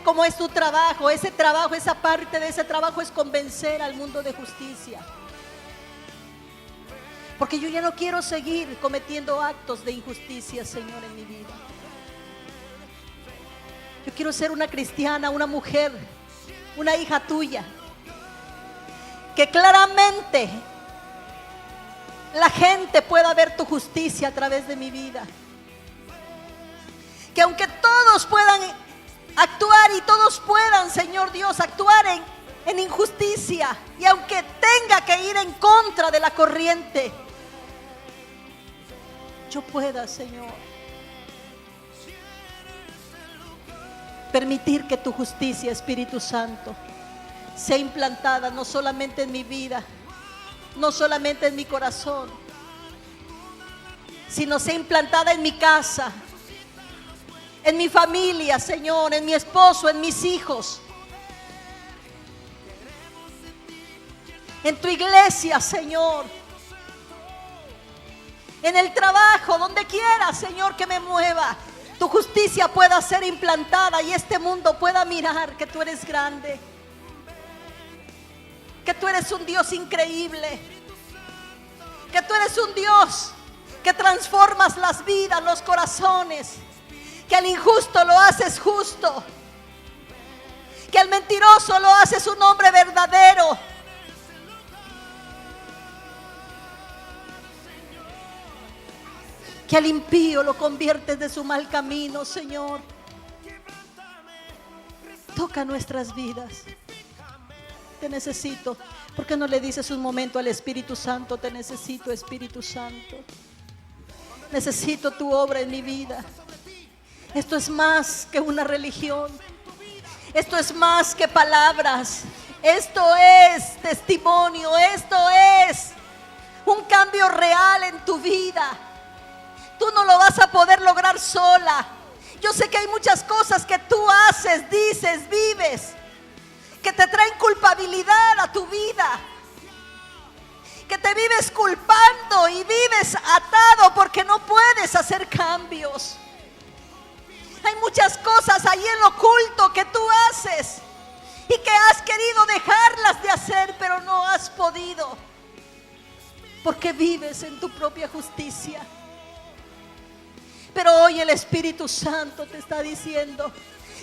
como es tu trabajo. Ese trabajo, esa parte de ese trabajo es convencer al mundo de justicia. Porque yo ya no quiero seguir cometiendo actos de injusticia, Señor, en mi vida. Yo quiero ser una cristiana, una mujer, una hija tuya, que claramente la gente pueda ver tu justicia a través de mi vida. Que aunque todos puedan actuar y todos puedan, Señor Dios, actuar en injusticia, y aunque tenga que ir en contra de la corriente, yo pueda, Señor, permitir que tu justicia, Espíritu Santo, sea implantada no solamente en mi vida, no solamente en mi corazón, sino sea implantada en mi casa, en mi familia, Señor, en mi esposo, en mis hijos, en tu iglesia, Señor, en el trabajo, donde quiera, Señor, que me mueva. Tu justicia pueda ser implantada y este mundo pueda mirar que tú eres grande, que tú eres un Dios increíble, que tú eres un Dios que transformas las vidas, los corazones, que al injusto lo haces justo, que al mentiroso lo haces un hombre verdadero. Que al impío lo conviertes de su mal camino, Señor. Toca nuestras vidas. Te necesito. ¿Por qué no le dices un momento al Espíritu Santo? Te necesito, Espíritu Santo. Necesito tu obra en mi vida. Esto es más que una religión. Esto es más que palabras. Esto es testimonio. Esto es un cambio real en tu vida. Tú no lo vas a poder lograr sola. Yo sé que hay muchas cosas que tú haces, dices, vives, que te traen culpabilidad a tu vida, que te vives culpando y vives atado porque no puedes hacer cambios. Hay muchas cosas ahí en lo oculto que tú haces y que has querido dejarlas de hacer, pero no has podido, porque vives en tu propia justicia. Pero hoy el Espíritu Santo te está diciendo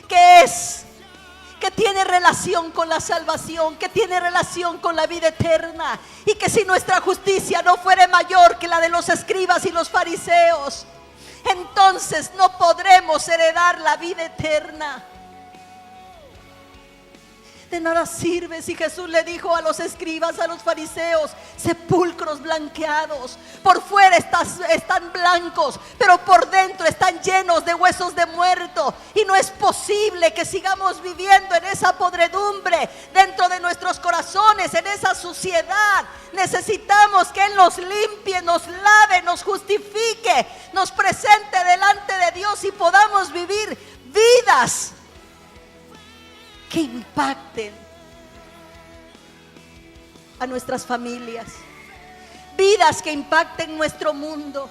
que tiene relación con la salvación, que tiene relación con la vida eterna, y que si nuestra justicia no fuere mayor que la de los escribas y los fariseos, entonces no podremos heredar la vida eterna. De nada sirve si Jesús le dijo a los escribas, a los fariseos: sepulcros blanqueados, por fuera están blancos, pero por dentro están llenos de huesos de muerto. Y no es posible que sigamos viviendo en esa podredumbre dentro de nuestros corazones, en esa suciedad. Necesitamos que Él nos limpie, nos lave, nos justifique, nos presente delante de Dios y podamos vivir vidas que impacten a nuestras familias, vidas que impacten nuestro mundo,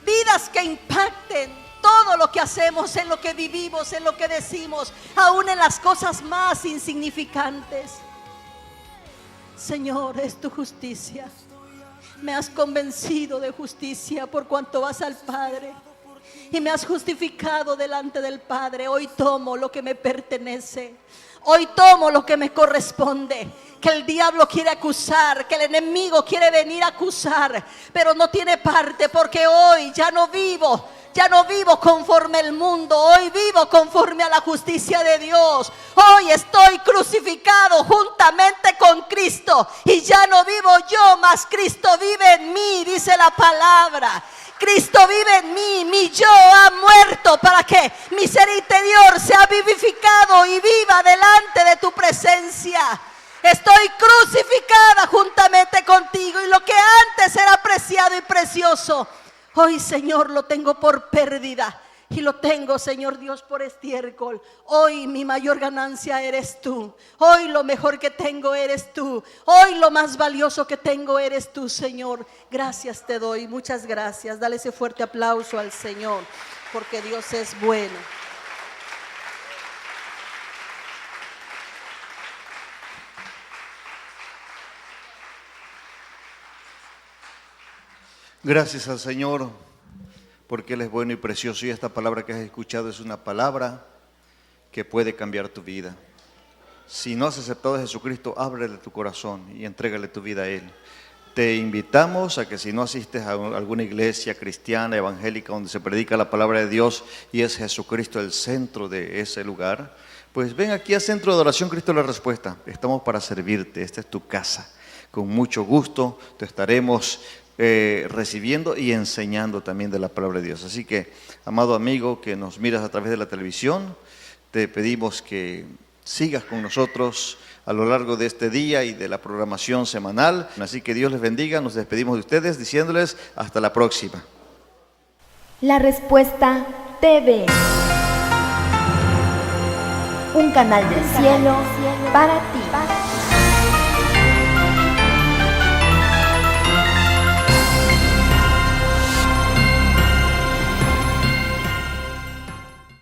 vidas que impacten todo lo que hacemos, en lo que vivimos, en lo que decimos, aún en las cosas más insignificantes. Señor, es tu justicia. Me has convencido de justicia por cuanto vas al Padre y me has justificado delante del Padre. Hoy tomo lo que me pertenece. Hoy tomo lo que me corresponde. Que el diablo quiere acusar, que el enemigo quiere venir a acusar, pero no tiene parte, porque hoy ya no vivo conforme el mundo. Hoy vivo conforme a la justicia de Dios. Hoy estoy crucificado juntamente con Cristo y ya no vivo yo, mas Cristo vive en mí, dice la palabra. Cristo vive en mí, mi yo ha muerto para que mi ser interior sea vivificado y viva delante de tu presencia. Estoy crucificada juntamente contigo, y lo que antes era preciado y precioso, hoy, Señor, lo tengo por pérdida. Y lo tengo, Señor Dios, por estiércol. Hoy mi mayor ganancia eres tú. Hoy lo mejor que tengo eres tú. Hoy lo más valioso que tengo eres tú, Señor. Gracias te doy, muchas gracias. Dale ese fuerte aplauso al Señor, porque Dios es bueno. Gracias al Señor, porque Él es bueno y precioso, y esta palabra que has escuchado es una palabra que puede cambiar tu vida. Si no has aceptado a Jesucristo, ábrele tu corazón y entrégale tu vida a Él. Te invitamos a que, si no asistes a alguna iglesia cristiana, evangélica, donde se predica la palabra de Dios y es Jesucristo el centro de ese lugar, pues ven aquí a Centro de Adoración Cristo la Respuesta. Estamos para servirte, esta es tu casa. Con mucho gusto te estaremos recibiendo y enseñando también de la palabra de Dios. Así que, amado amigo que nos miras a través de la televisión, te pedimos que sigas con nosotros a lo largo de este día y de la programación semanal. Así que Dios les bendiga. Nos despedimos de ustedes diciéndoles hasta la próxima. La Respuesta TV, un canal del cielo para ti.